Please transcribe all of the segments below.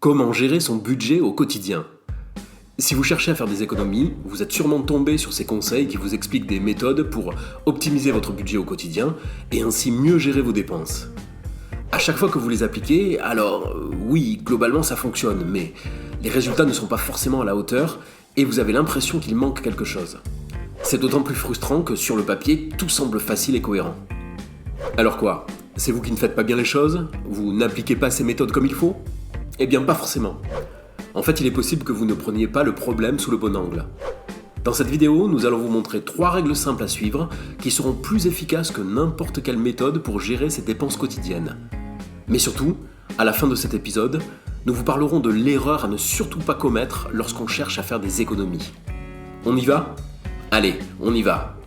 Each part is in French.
Comment gérer son budget au quotidien? Si vous cherchez à faire des économies, vous êtes sûrement tombé sur ces conseils qui vous expliquent des méthodes pour optimiser votre budget au quotidien et ainsi mieux gérer vos dépenses. À chaque fois que vous les appliquez, alors oui, globalement ça fonctionne, mais les résultats ne sont pas forcément à la hauteur et vous avez l'impression qu'il manque quelque chose. C'est d'autant plus frustrant que sur le papier, tout semble facile et cohérent. Alors quoi? C'est vous qui ne faites pas bien les choses? Vous n'appliquez pas ces méthodes comme il faut? Eh bien pas forcément. En fait, il est possible que vous ne preniez pas le problème sous le bon angle. Dans cette vidéo, nous allons vous montrer 3 règles simples à suivre qui seront plus efficaces que n'importe quelle méthode pour gérer ses dépenses quotidiennes. Mais surtout, à la fin de cet épisode, nous vous parlerons de l'erreur à ne surtout pas commettre lorsqu'on cherche à faire des économies. On y va? Allez, on y va!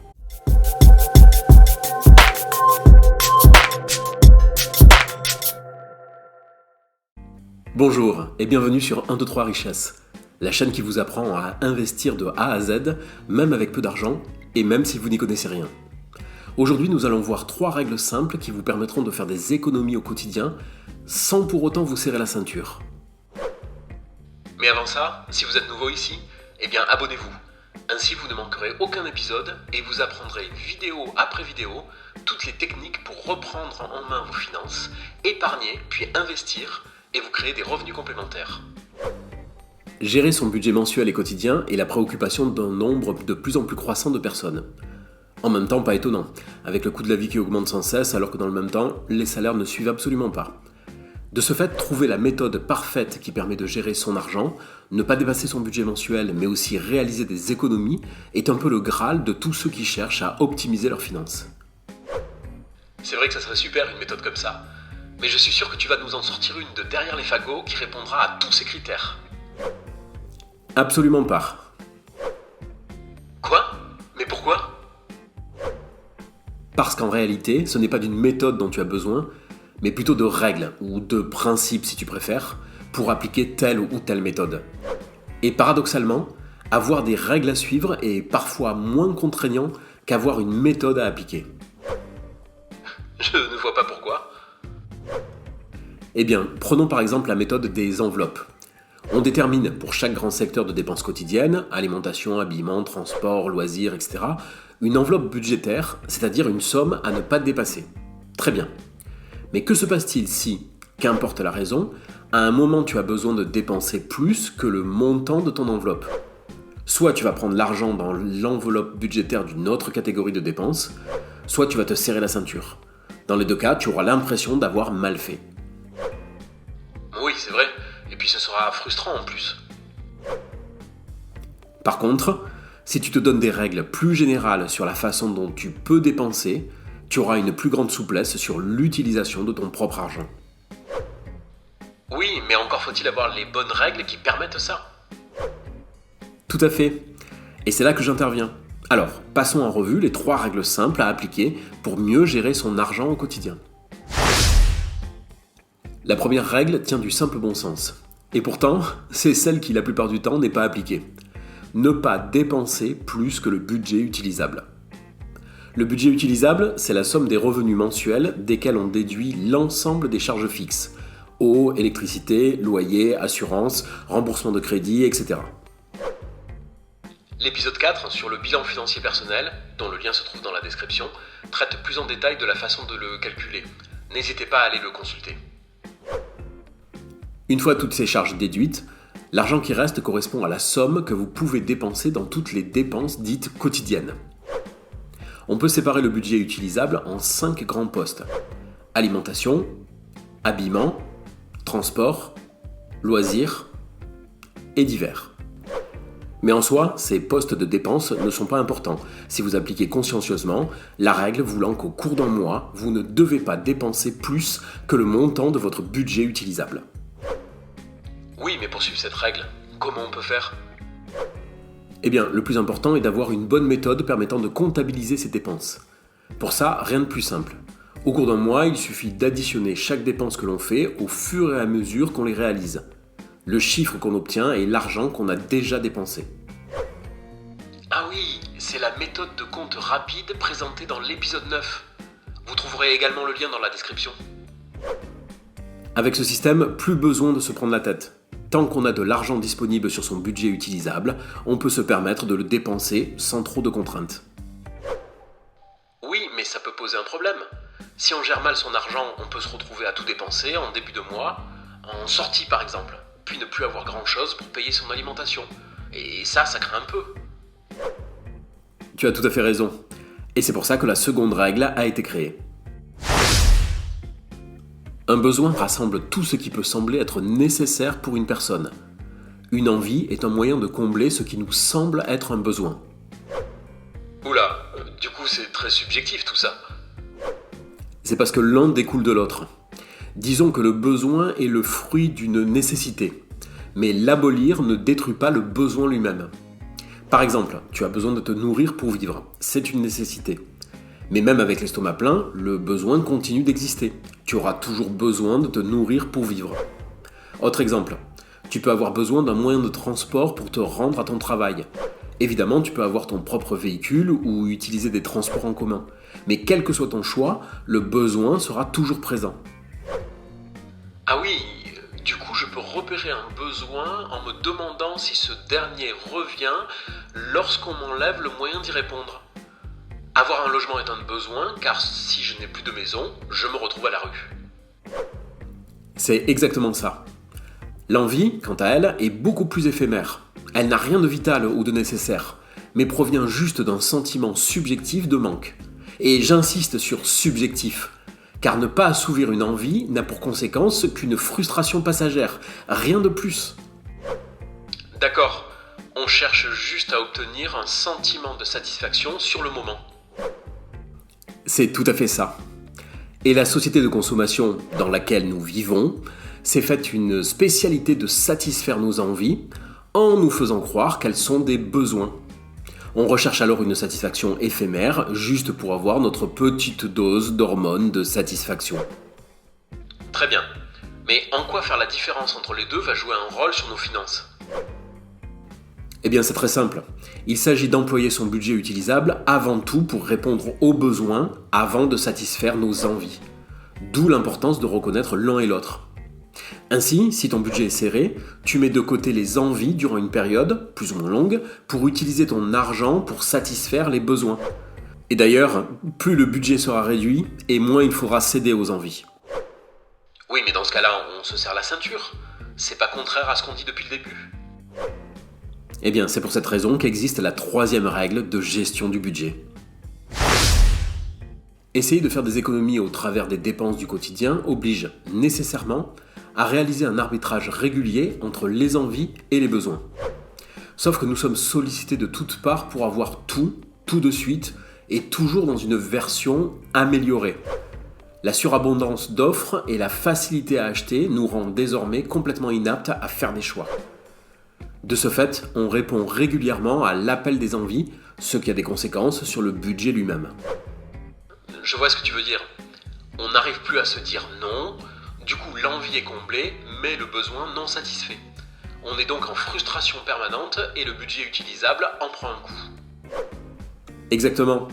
Bonjour et bienvenue sur 1, 2, 3 Richesses, la chaîne qui vous apprend à investir de A à Z, même avec peu d'argent et même si vous n'y connaissez rien. Aujourd'hui, nous allons voir 3 règles simples qui vous permettront de faire des économies au quotidien sans pour autant vous serrer la ceinture. Mais avant ça, si vous êtes nouveau ici, eh bien abonnez-vous. Ainsi, vous ne manquerez aucun épisode et vous apprendrez vidéo après vidéo toutes les techniques pour reprendre en main vos finances, épargner puis investir et vous créer des revenus complémentaires. Gérer son budget mensuel et quotidien est la préoccupation d'un nombre de plus en plus croissant de personnes. En même temps, pas étonnant, avec le coût de la vie qui augmente sans cesse alors que dans le même temps, les salaires ne suivent absolument pas. De ce fait, trouver la méthode parfaite qui permet de gérer son argent, ne pas dépasser son budget mensuel mais aussi réaliser des économies est un peu le Graal de tous ceux qui cherchent à optimiser leurs finances. C'est vrai que ça serait super une méthode comme ça. Mais je suis sûr que tu vas nous en sortir une de derrière les fagots qui répondra à tous ces critères. Absolument pas. Quoi? Mais pourquoi? Parce qu'en réalité, ce n'est pas d'une méthode dont tu as besoin, mais plutôt de règles, ou de principes si tu préfères, pour appliquer telle ou telle méthode. Et paradoxalement, avoir des règles à suivre est parfois moins contraignant qu'avoir une méthode à appliquer. Je ne vois pas pourquoi. Eh bien, prenons par exemple la méthode des enveloppes. On détermine pour chaque grand secteur de dépenses quotidiennes, alimentation, habillement, transport, loisirs, etc., une enveloppe budgétaire, c'est-à-dire une somme à ne pas dépasser. Très bien. Mais que se passe-t-il si, qu'importe la raison, à un moment tu as besoin de dépenser plus que le montant de ton enveloppe? Soit tu vas prendre l'argent dans l'enveloppe budgétaire d'une autre catégorie de dépenses, soit tu vas te serrer la ceinture. Dans les deux cas, tu auras l'impression d'avoir mal fait. Oui, c'est vrai. Et puis ce sera frustrant en plus. Par contre, si tu te donnes des règles plus générales sur la façon dont tu peux dépenser, tu auras une plus grande souplesse sur l'utilisation de ton propre argent. Oui, mais encore faut-il avoir les bonnes règles qui permettent ça. Tout à fait. Et c'est là que j'interviens. Alors, passons en revue les 3 règles simples à appliquer pour mieux gérer son argent au quotidien. La première règle tient du simple bon sens. Et pourtant, c'est celle qui la plupart du temps n'est pas appliquée. Ne pas dépenser plus que le budget utilisable. Le budget utilisable, c'est la somme des revenus mensuels desquels on déduit l'ensemble des charges fixes. Eau, électricité, loyer, assurance, remboursement de crédit, etc. L'épisode 4 sur le bilan financier personnel, dont le lien se trouve dans la description, traite plus en détail de la façon de le calculer. N'hésitez pas à aller le consulter. Une fois toutes ces charges déduites, l'argent qui reste correspond à la somme que vous pouvez dépenser dans toutes les dépenses dites quotidiennes. On peut séparer le budget utilisable en 5 grands postes. Alimentation, habillement, transport, loisirs et divers. Mais en soi, ces postes de dépenses ne sont pas importants si vous appliquez consciencieusement la règle voulant qu'au cours d'un mois, vous ne devez pas dépenser plus que le montant de votre budget utilisable. Oui, mais pour suivre cette règle, comment on peut faire? Eh bien, le plus important est d'avoir une bonne méthode permettant de comptabiliser ses dépenses. Pour ça, rien de plus simple. Au cours d'un mois, il suffit d'additionner chaque dépense que l'on fait au fur et à mesure qu'on les réalise. Le chiffre qu'on obtient est l'argent qu'on a déjà dépensé. Ah oui, c'est la méthode de compte rapide présentée dans l'épisode 9. Vous trouverez également le lien dans la description. Avec ce système, plus besoin de se prendre la tête. Tant qu'on a de l'argent disponible sur son budget utilisable, on peut se permettre de le dépenser sans trop de contraintes. Oui, mais ça peut poser un problème. Si on gère mal son argent, on peut se retrouver à tout dépenser en début de mois, en sortie par exemple, puis ne plus avoir grand-chose pour payer son alimentation. Et ça craint un peu. Tu as tout à fait raison. Et c'est pour ça que la seconde règle a été créée. Un besoin rassemble tout ce qui peut sembler être nécessaire pour une personne. Une envie est un moyen de combler ce qui nous semble être un besoin. Oula, du coup c'est très subjectif tout ça. C'est parce que l'un découle de l'autre. Disons que le besoin est le fruit d'une nécessité, mais l'abolir ne détruit pas le besoin lui-même. Par exemple, tu as besoin de te nourrir pour vivre, c'est une nécessité. Mais même avec l'estomac plein, le besoin continue d'exister. Tu auras toujours besoin de te nourrir pour vivre. Autre exemple, tu peux avoir besoin d'un moyen de transport pour te rendre à ton travail. Évidemment, tu peux avoir ton propre véhicule ou utiliser des transports en commun. Mais quel que soit ton choix, le besoin sera toujours présent. Ah oui, du coup je peux repérer un besoin en me demandant si ce dernier revient lorsqu'on m'enlève le moyen d'y répondre. Avoir un logement est un besoin, car si je n'ai plus de maison, je me retrouve à la rue. C'est exactement ça. L'envie, quant à elle, est beaucoup plus éphémère. Elle n'a rien de vital ou de nécessaire, mais provient juste d'un sentiment subjectif de manque. Et j'insiste sur subjectif, car ne pas assouvir une envie n'a pour conséquence qu'une frustration passagère, rien de plus. D'accord, on cherche juste à obtenir un sentiment de satisfaction sur le moment. C'est tout à fait ça. Et la société de consommation dans laquelle nous vivons s'est faite une spécialité de satisfaire nos envies en nous faisant croire qu'elles sont des besoins. On recherche alors une satisfaction éphémère juste pour avoir notre petite dose d'hormones de satisfaction. Très bien. Mais en quoi faire la différence entre les deux va jouer un rôle sur nos finances ? Eh bien, c'est très simple. Il s'agit d'employer son budget utilisable avant tout pour répondre aux besoins avant de satisfaire nos envies. D'où l'importance de reconnaître l'un et l'autre. Ainsi, si ton budget est serré, tu mets de côté les envies durant une période, plus ou moins longue, pour utiliser ton argent pour satisfaire les besoins. Et d'ailleurs, plus le budget sera réduit, et moins il faudra céder aux envies. Oui, mais dans ce cas-là, on se serre la ceinture. C'est pas contraire à ce qu'on dit depuis le début. Eh bien, c'est pour cette raison qu'existe la troisième règle de gestion du budget. Essayer de faire des économies au travers des dépenses du quotidien oblige nécessairement à réaliser un arbitrage régulier entre les envies et les besoins. Sauf que nous sommes sollicités de toutes parts pour avoir tout de suite, et toujours dans une version améliorée. La surabondance d'offres et la facilité à acheter nous rendent désormais complètement inaptes à faire des choix. De ce fait, on répond régulièrement à l'appel des envies, ce qui a des conséquences sur le budget lui-même. Je vois ce que tu veux dire. On n'arrive plus à se dire non, du coup l'envie est comblée, mais le besoin non satisfait. On est donc en frustration permanente et le budget utilisable en prend un coup. Exactement.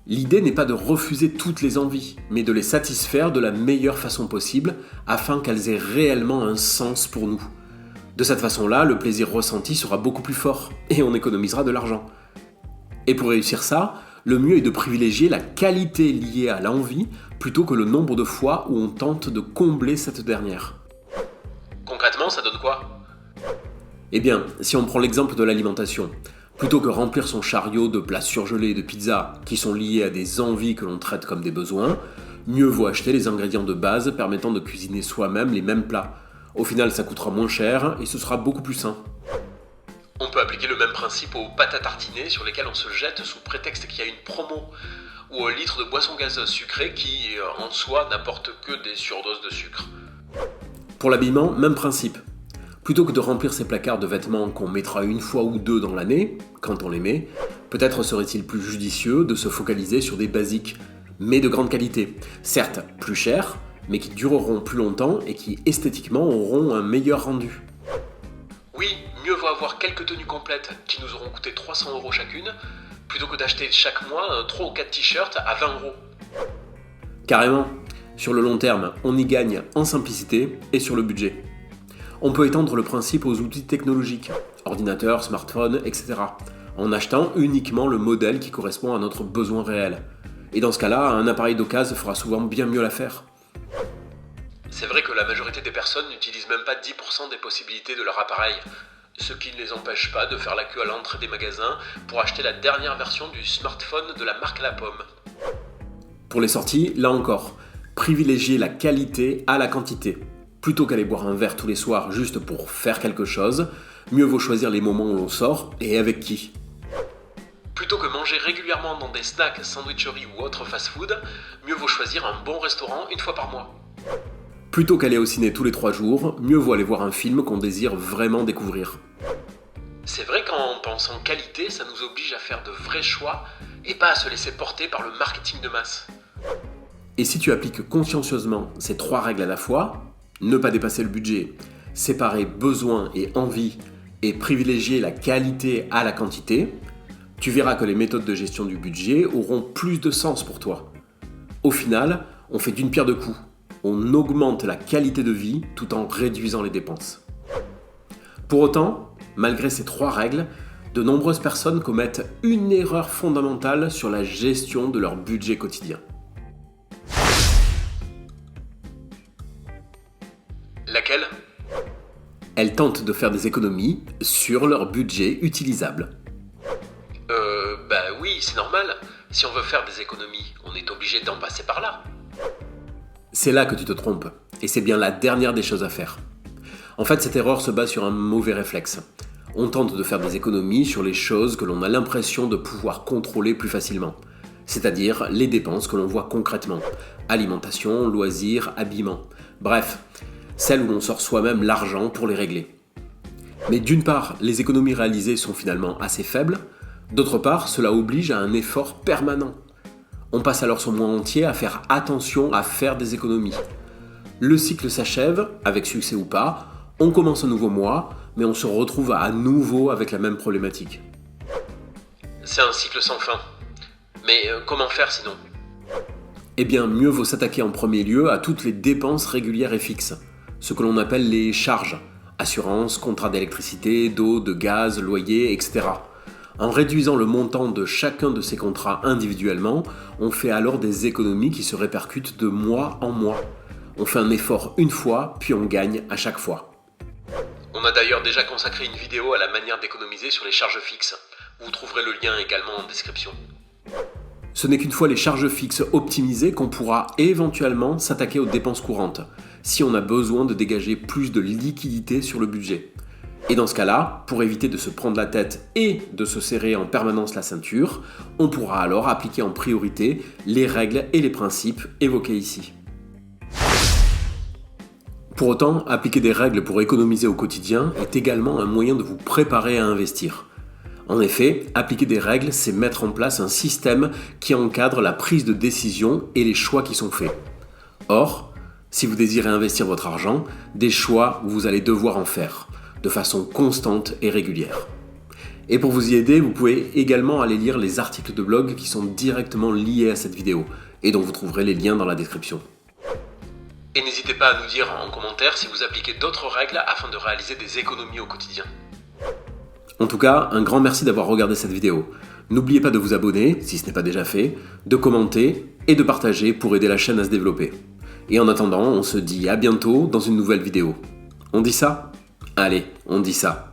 L'idée n'est pas de refuser toutes les envies, mais de les satisfaire de la meilleure façon possible afin qu'elles aient réellement un sens pour nous. De cette façon-là, le plaisir ressenti sera beaucoup plus fort et on économisera de l'argent. Et pour réussir ça, le mieux est de privilégier la qualité liée à l'envie plutôt que le nombre de fois où on tente de combler cette dernière. Concrètement, ça donne quoi ? Eh bien, si on prend l'exemple de l'alimentation, plutôt que remplir son chariot de plats surgelés et de pizzas qui sont liés à des envies que l'on traite comme des besoins, mieux vaut acheter les ingrédients de base permettant de cuisiner soi-même les mêmes plats. Au final, ça coûtera moins cher et ce sera beaucoup plus sain. On peut appliquer le même principe aux pâtes à tartiner sur lesquelles on se jette sous prétexte qu'il y a une promo, ou aux litres de boissons gazeuses sucrées qui, en soi, n'apportent que des surdoses de sucre. Pour l'habillement, même principe. Plutôt que de remplir ses placards de vêtements qu'on mettra une fois ou deux dans l'année, quand on les met, peut-être serait-il plus judicieux de se focaliser sur des basiques, mais de grande qualité. Certes, plus chers, mais qui dureront plus longtemps et qui esthétiquement auront un meilleur rendu. Oui, mieux vaut avoir quelques tenues complètes qui nous auront coûté 300 € chacune, plutôt que d'acheter chaque mois 3 ou 4 t-shirts à 20 €. Carrément, sur le long terme, on y gagne en simplicité et sur le budget. On peut étendre le principe aux outils technologiques, ordinateurs, smartphones, etc., en achetant uniquement le modèle qui correspond à notre besoin réel. Et dans ce cas-là, un appareil d'occasion fera souvent bien mieux l'affaire. C'est vrai que la majorité des personnes n'utilisent même pas 10% des possibilités de leur appareil, ce qui ne les empêche pas de faire la queue à l'entrée des magasins pour acheter la dernière version du smartphone de la marque à la pomme. Pour les sorties, là encore, privilégiez la qualité à la quantité. Plutôt qu'aller boire un verre tous les soirs juste pour faire quelque chose, mieux vaut choisir les moments où l'on sort et avec qui. Plutôt que manger régulièrement dans des snacks, sandwicheries ou autres fast-food, mieux vaut choisir un bon restaurant une fois par mois. Plutôt qu'aller au ciné tous les 3 jours, mieux vaut aller voir un film qu'on désire vraiment découvrir. C'est vrai qu'en pensant qualité, ça nous oblige à faire de vrais choix et pas à se laisser porter par le marketing de masse. Et si tu appliques consciencieusement ces 3 règles à la fois, ne pas dépasser le budget, séparer besoin et envie et privilégier la qualité à la quantité, tu verras que les méthodes de gestion du budget auront plus de sens pour toi. Au final, on fait d'une pierre deux coups. On augmente la qualité de vie tout en réduisant les dépenses. Pour autant, malgré ces 3 règles, de nombreuses personnes commettent une erreur fondamentale sur la gestion de leur budget quotidien. Laquelle ? Elles tentent de faire des économies sur leur budget utilisable. Oui, c'est normal. Si on veut faire des économies, on est obligé d'en passer par là. C'est là que tu te trompes, et c'est bien la dernière des choses à faire. En fait, cette erreur se base sur un mauvais réflexe. On tente de faire des économies sur les choses que l'on a l'impression de pouvoir contrôler plus facilement, c'est-à-dire les dépenses que l'on voit concrètement. Alimentation, loisirs, habillement. Bref, celles où l'on sort soi-même l'argent pour les régler. Mais d'une part, les économies réalisées sont finalement assez faibles, d'autre part, cela oblige à un effort permanent. On passe alors son mois entier à faire attention à faire des économies. Le cycle s'achève, avec succès ou pas, on commence un nouveau mois, mais on se retrouve à nouveau avec la même problématique. C'est un cycle sans fin. Mais comment faire sinon ? Eh bien, mieux vaut s'attaquer en premier lieu à toutes les dépenses régulières et fixes, ce que l'on appelle les charges, assurance, contrat d'électricité, d'eau, de gaz, loyer, etc. En réduisant le montant de chacun de ces contrats individuellement, on fait alors des économies qui se répercutent de mois en mois. On fait un effort une fois, puis on gagne à chaque fois. On a d'ailleurs déjà consacré une vidéo à la manière d'économiser sur les charges fixes. Vous trouverez le lien également en description. Ce n'est qu'une fois les charges fixes optimisées qu'on pourra éventuellement s'attaquer aux dépenses courantes, si on a besoin de dégager plus de liquidité sur le budget. Et dans ce cas-là, pour éviter de se prendre la tête et de se serrer en permanence la ceinture, on pourra alors appliquer en priorité les règles et les principes évoqués ici. Pour autant, appliquer des règles pour économiser au quotidien est également un moyen de vous préparer à investir. En effet, appliquer des règles, c'est mettre en place un système qui encadre la prise de décision et les choix qui sont faits. Or, si vous désirez investir votre argent, des choix vous allez devoir en faire, de façon constante et régulière. Et pour vous y aider, vous pouvez également aller lire les articles de blog qui sont directement liés à cette vidéo, et dont vous trouverez les liens dans la description. Et n'hésitez pas à nous dire en commentaire si vous appliquez d'autres règles afin de réaliser des économies au quotidien. En tout cas, un grand merci d'avoir regardé cette vidéo. N'oubliez pas de vous abonner, si ce n'est pas déjà fait, de commenter et de partager pour aider la chaîne à se développer. Et en attendant, on se dit à bientôt dans une nouvelle vidéo. On dit ça ? Allez, on dit ça.